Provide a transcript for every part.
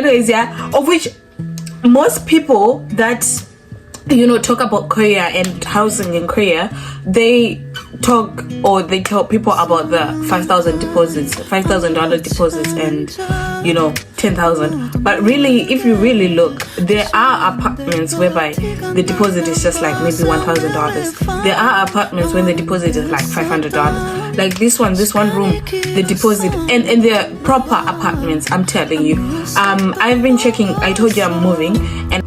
Anyways, yeah, of which most people that talk about Korea and housing in Korea, they talk or they tell people about the $5,000 deposits and $10,000. But really, if you really look, there are apartments whereby the deposit is just like maybe $1,000. There are apartments when the deposit is like $500. Like this one room, the deposit, and they're proper apartments, I'm telling you. I've been checking. I told you I'm moving, and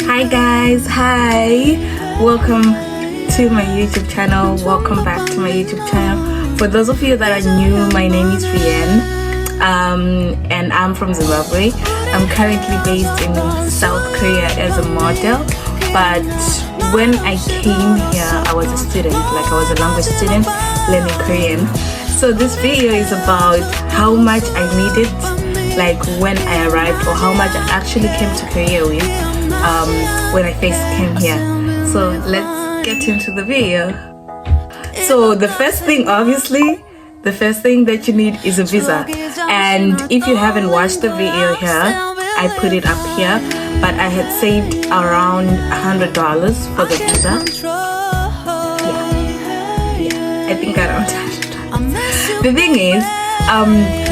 hi guys, hi, welcome to my YouTube channel. Welcome back to my YouTube channel. For those of you that are new, my name is Rianne, and I'm from Zimbabwe. I'm currently based in South Korea as a model, but when I came here I was a student, like I was a language student learning Korean. So this video is about how much I needed, like when I arrived, or how much I actually came to Korea with when I first came here. So let's get into the video. So the first thing that you need is a visa, and if you haven't watched the video here, I put it up here, but I had saved around $100 for the visa. Yeah, I think around $100. The thing is,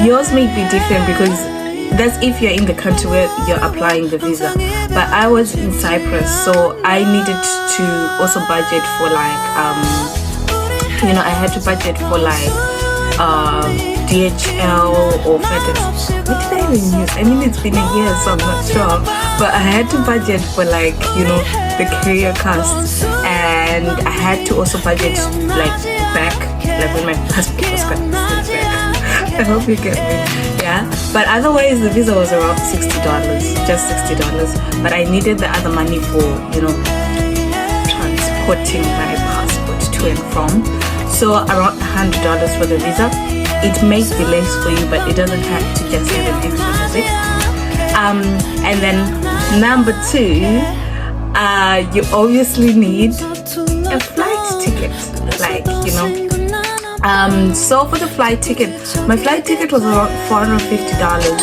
yours may be different because that's if you're in the country where you're applying the visa. But I was in Cyprus, so I needed to also budget for like I had to budget for like DHL or FedEx. What did I even use? I mean, it's been a year, so I'm not sure, but I had to budget for like the career costs, and I had to also budget like back, like when my passport was cut back. I hope you get me. Yeah, but otherwise the visa was around $60, just $60. But I needed the other money for transporting my passport to and from. So around $100 for the visa. It makes delays for you, but it doesn't have to just have an extra visit. And then number 2, you obviously need a flight ticket, like so for the flight ticket, my flight ticket was around $450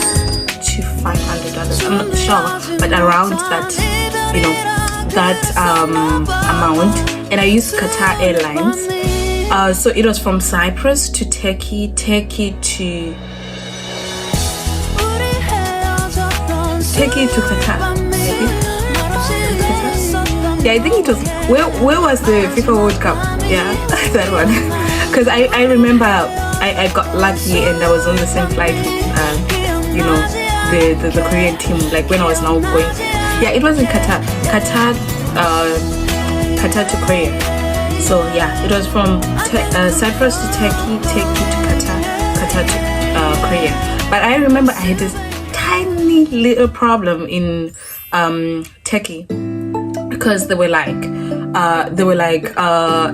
to $500. I'm not sure, but around that, amount. And I used Qatar Airlines. So it was from Cyprus to Turkey to Qatar. Maybe. Yeah, I think it was. Where was the FIFA World Cup? Yeah, that one. Because I remember I got lucky and I was on the same flight with the Korean team, like when I was now going. Yeah, it was in Qatar to Korea. So yeah, it was from Cyprus to Turkey to Qatar to Korea. But I remember I had this tiny little problem in Turkey, because they were like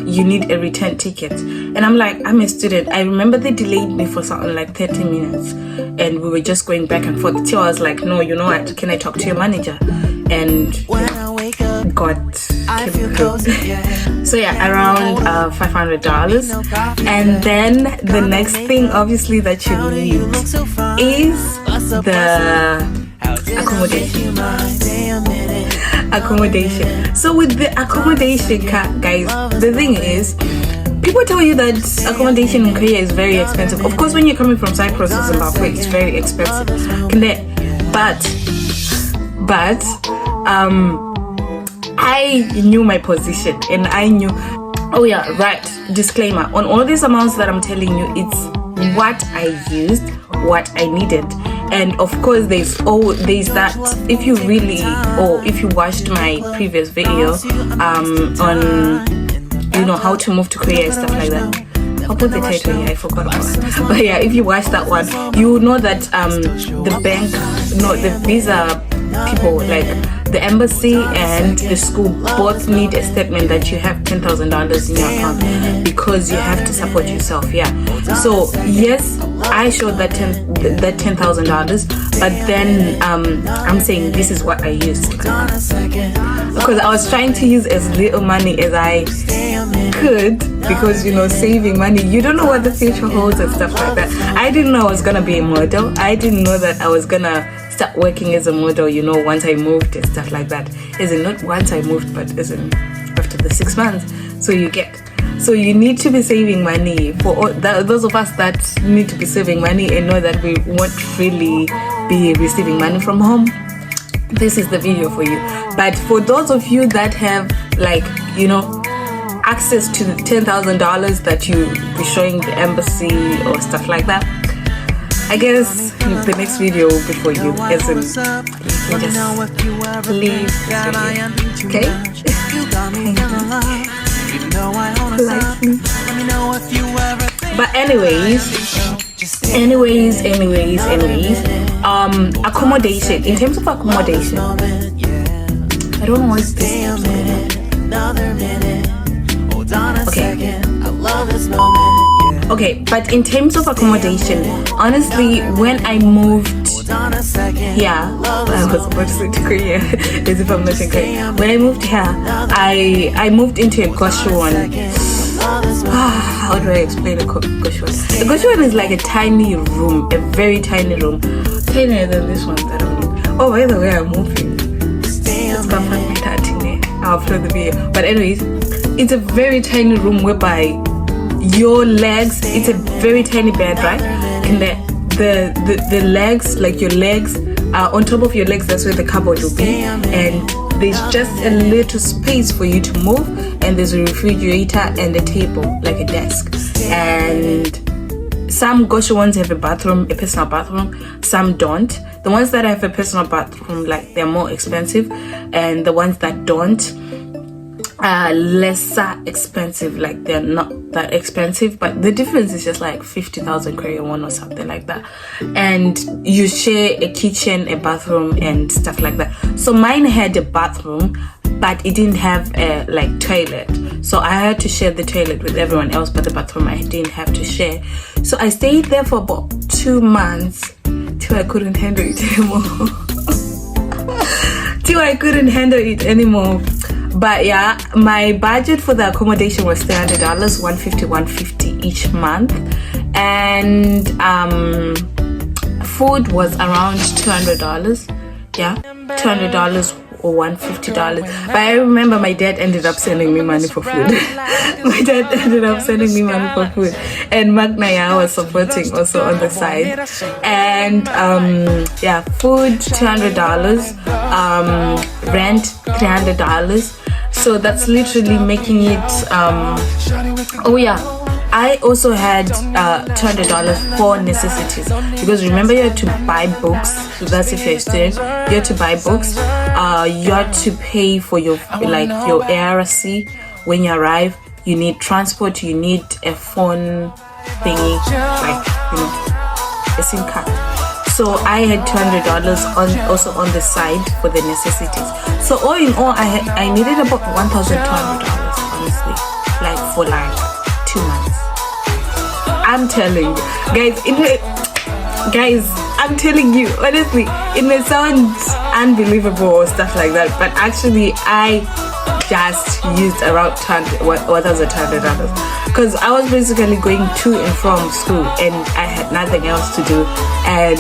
you need a return ticket, and I'm like, I'm a student. I remember they delayed me for something like 30 minutes, and we were just going back and forth till I was like, no, you know what, can I talk to your manager? And God came through. So yeah, around $500. And then the next thing obviously that you need is the accommodation. So with the accommodation, guys, the thing is, people tell you that accommodation in Korea is very expensive. Of course, when you're coming from Cyprus to Zimbabwe, it's very expensive. But I knew my position, and I knew, oh yeah, right, disclaimer, on all these amounts that I'm telling you, it's what I used, what I needed. And of course there's that, if you really, or if you watched my previous video on how to move to Korea and stuff like that, I'll put the title here, I forgot about it. But yeah, if you watch that one, you know that the visa people, like the embassy and the school both need a statement that you have $10,000 in your account, because you have to support yourself. Yeah, so yes, I showed that $10,000, but then I'm saying this is what I used, because I was trying to use as little money as I could, because saving money, you don't know what the future holds and stuff like that. I didn't know I was gonna be a model. I didn't know that I was gonna start working as a model, once I moved and stuff like that. As in, not once I moved, but as in after the 6 months. So you need to be saving money. For those of us that need to be saving money and know that we won't really be receiving money from home, this is the video for you. But for those of you that have access to the $10,000 that you be showing the embassy or stuff like that, I guess the next video will be for you. As in, you just leave this video, okay? But anyways, accommodation. In terms of accommodation, I don't know what's this. Okay, but in terms of accommodation, honestly, when I moved here, I was about to say to Korea, as if I'm not in Korea. When I moved here, I moved into a Goshuan. How do I explain a Goshuan? A Goshuan is like a tiny room, a very tiny room, tinier than this one that I'm in. Oh, by the way, I'm moving. I'll upload the video. But anyways, it's a very tiny room whereby your legs, it's a very tiny bed, right? And the legs, like your legs, on top of your legs, that's where the cupboard will be. And there's just a little space for you to move. And there's a refrigerator and a table, like a desk. And some Gosha ones have a bathroom, a personal bathroom. Some don't. The ones that have a personal bathroom, they're more expensive. And the ones that don't, lesser expensive, they're not that expensive, but the difference is just 50,000 Korean won or something like that. And you share a kitchen, a bathroom and stuff like that. So mine had a bathroom, but it didn't have a toilet, so I had to share the toilet with everyone else, but the bathroom I didn't have to share. So I stayed there for about 2 months till I couldn't handle it anymore. But yeah, my budget for the accommodation was $300, $150 each month, and food was around $200. Yeah, $200 or $150. But I remember my dad ended up sending me money for food. And Magnaya was supporting also on the side. And yeah, food $200, rent $300. So that's literally making it oh yeah, I also had $200 for necessities, because remember you had to buy books. So that's if you're a student, you had to buy books. You had to pay for your your ARC when you arrive. You need transport. You need a phone thingy, a SIM card. So I had $200 also on the side for the necessities. So all in all, I needed about $1,200 honestly, for 2 months. I'm telling you, guys, I'm telling you, honestly, it may sound unbelievable or stuff like that, but actually I just used around $1,200, because I was basically going to and from school and I had nothing else to do, and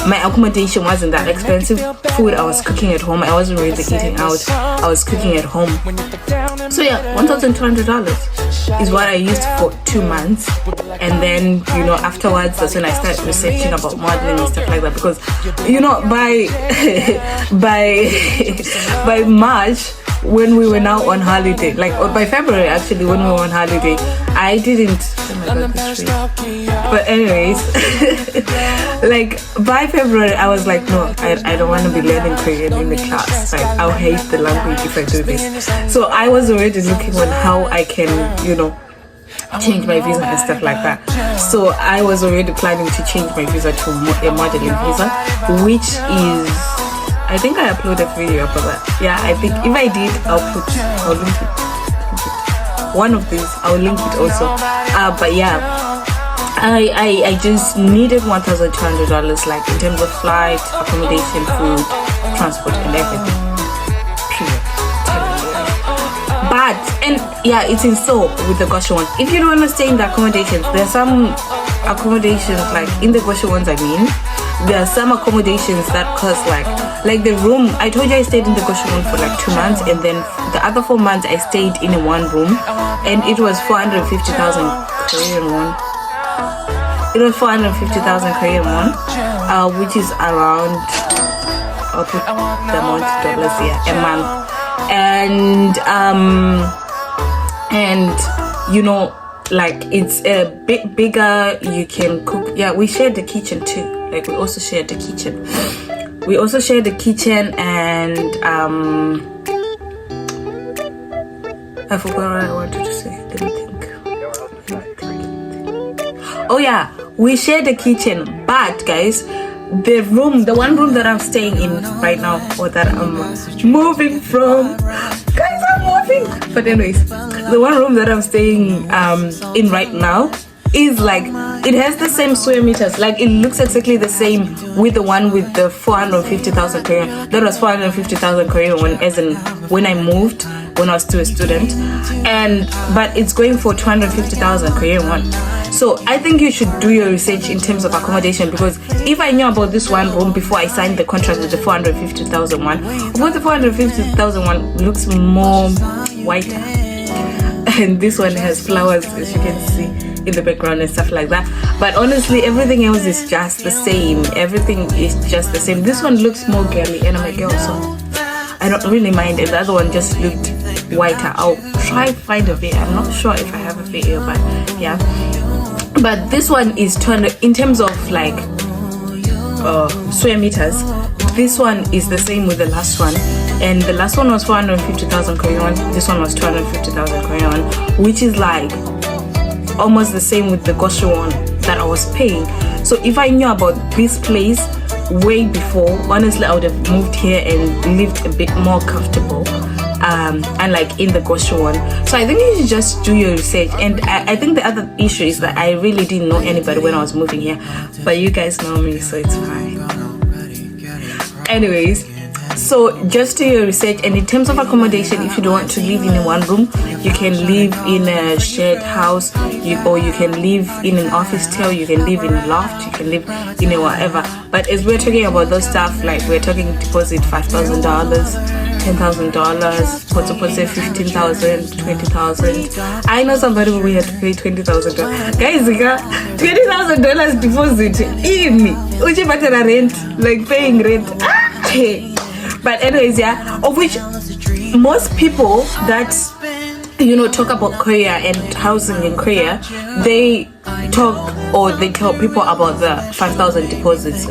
my accommodation wasn't that expensive. Food I was cooking at home. I wasn't really eating out. I was cooking at home. So yeah, $1,200 is what I used for 2 months. And then, afterwards, that's when I started researching about modeling and stuff like that. Because, by March, when we were now on holiday, or by February actually, when we were on holiday, I didn't, oh my god, this tree. But anyways, by February I was like, no, I don't want to be learning Korean in the class. I'll hate the language if I do this. So I was already looking on how I can, change my visa and stuff like that. So I was already planning to change my visa to a modeling visa, which is I think I uploaded a video about that. Yeah, I think if I did, I'll link it. One of these, I'll link it also. But yeah, I just needed $1,200, like in terms of flight, accommodation, food, transport, and everything. Period. But and yeah, it's in Seoul with the Gosha one. If you don't want to stay in the accommodations, there's some accommodations like in the Gosha ones. I mean, there are some accommodations that cost like the room. I told you I stayed in the Gosha one for like 2 months, and then the other 4 months I stayed in one room, and it was 450,000 Korean won. It was 450,000 Korean won, which is around, I'll put the amount dollars here, a month. And you know, like it's a bit bigger. You can cook. Yeah, we shared the kitchen too. Like we also shared the kitchen. And I forgot what I wanted to say. Let me think. Oh yeah, we share the kitchen, but guys, the one room that I'm staying in right now, or that I'm moving from, guys, I'm moving. But anyways, the one room that I'm staying in right now is like, it has the same square meters. Like it looks exactly the same with the one with the 450,000 Korean. That was 450,000 Korean when I moved, when I was still a student, but it's going for 250,000 Korean won. So I think you should do your research in terms of accommodation, because if I knew about this one room before I signed the contract with the 450,000 one, but the 450,000 one looks more whiter, and this one has flowers, as you can see in the background and stuff like that. But honestly, everything else is just the same. Everything is just the same. This one looks more girly, and I'm a girl, so I don't really mind it. The other one just looked whiter. I'll try find a video. I'm not sure if I have a video, but yeah. But this one is 200 in terms of like square meters. This one is the same with the last one, and the last one was 450,000 Korean won. This one was 250,000 Korean won, which is like almost the same with the Gosha one that I was paying. So if I knew about this place way before, honestly, I would have moved here and lived a bit more comfortable, and like in the Gosha one. So I think you should just do your research. And I think the other issue is that I really didn't know anybody when I was moving here, but you guys know me, so it's fine. Anyways, so just do your research. And in terms of accommodation, if you don't want to live in one room, you can live in a shared house, or you can live in an office tower, you can live in a loft, you can live in a whatever. But as we're talking about those stuff, like we're talking deposit $5,000, $10,000, what's say 15,000, 20,000. I know somebody who we had to pay $20,000. Guys, we got $20,000 deposit in rent, like paying rent. But anyways, yeah, of which most people that talk about Korea and housing in Korea, they talk or they tell people about the $5,000 deposits,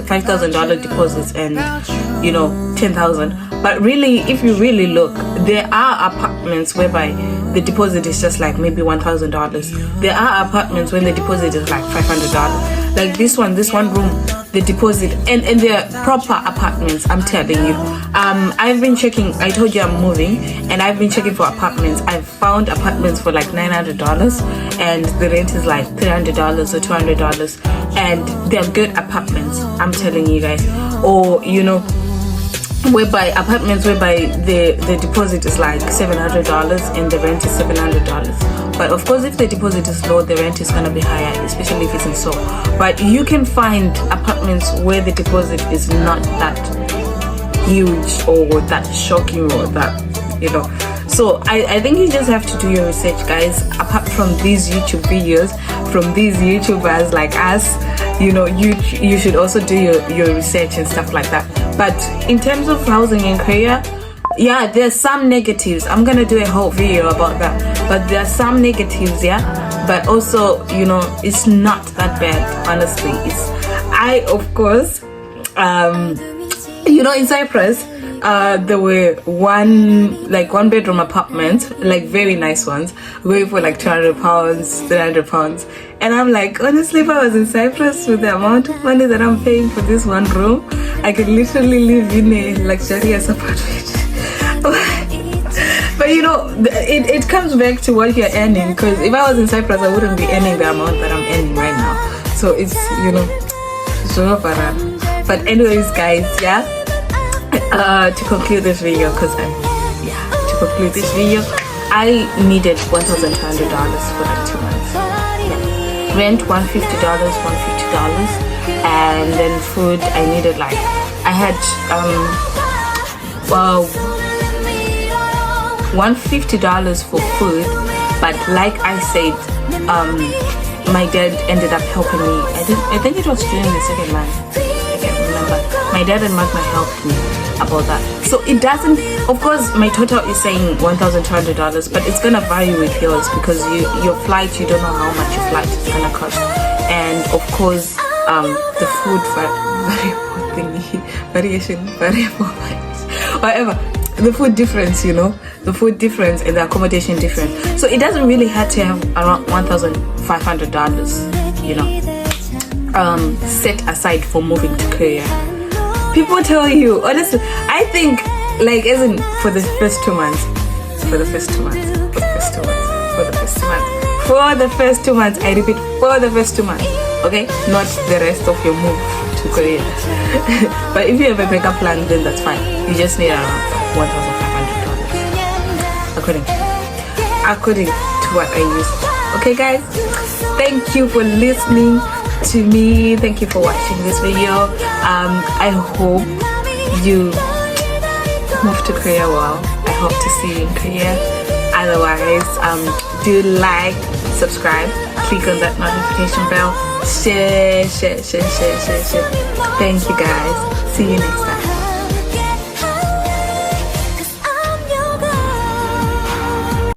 and $10,000. But really, if you really look, there are apartments whereby the deposit is just like maybe $1,000. There are apartments when the deposit is like $500. Like this one room, the deposit, and they're proper apartments, I'm telling you. I've been checking, I told you I'm moving, and I've been checking for apartments. I've found apartments for like $900, and the rent is like $300 or $200, and they're good apartments, I'm telling you guys. Or whereby the deposit is like $700 and the rent is $700. But of course, if the deposit is low, the rent is gonna be higher, especially if it's in Seoul. But you can find apartments where the deposit is not that huge or that shocking or that So I think you just have to do your research, guys. Apart from these YouTube videos, from these YouTubers like us, you should also do your research and stuff like that. But in terms of housing in Korea, yeah, there's some negatives. I'm gonna do a whole video about that. But there are some negatives, yeah. But also, it's not that bad, honestly. In Cyprus, there were one bedroom apartments, like very nice ones, going for like 200 pounds, 300 pounds. And I'm like, honestly, if I was in Cyprus with the amount of money that I'm paying for this one room, I could literally live in a luxurious apartment. But you know, it comes back to what you're earning, because if I was in Cyprus, I wouldn't be earning the amount that I'm earning right now. So it's, you know, it's over. But anyways, guys, yeah, to conclude this video, I needed $1,200 for like 2 months. Yeah. Rent $150, and then food I needed, like, I had $150 for food, but like I said, my dad ended up helping me. I think it was during the second month. I can't remember. My dad and Magna helped me about that. So it doesn't, of course, my total is saying $1,200, but it's gonna vary with yours, because your flight, you don't know how much your flight is gonna cost, and of course, the food variable, whatever. The food difference, you know, the food difference and the accommodation difference. So it doesn't really have to have around $1,500, you know, set aside for moving to Korea. People tell you, honestly, I think, like, as in for the first 2 months, I repeat, for the first 2 months, okay, not the rest of your move to Korea. But if you have a backup plan, then that's fine. You just need around $1,500 according to what I used. Okay, guys, thank you for listening to me. Thank you for watching this video. I hope you move to Korea well. I hope to see you in Korea. Otherwise, do like, subscribe, click on that notification bell, share. Thank you, guys. See you next time.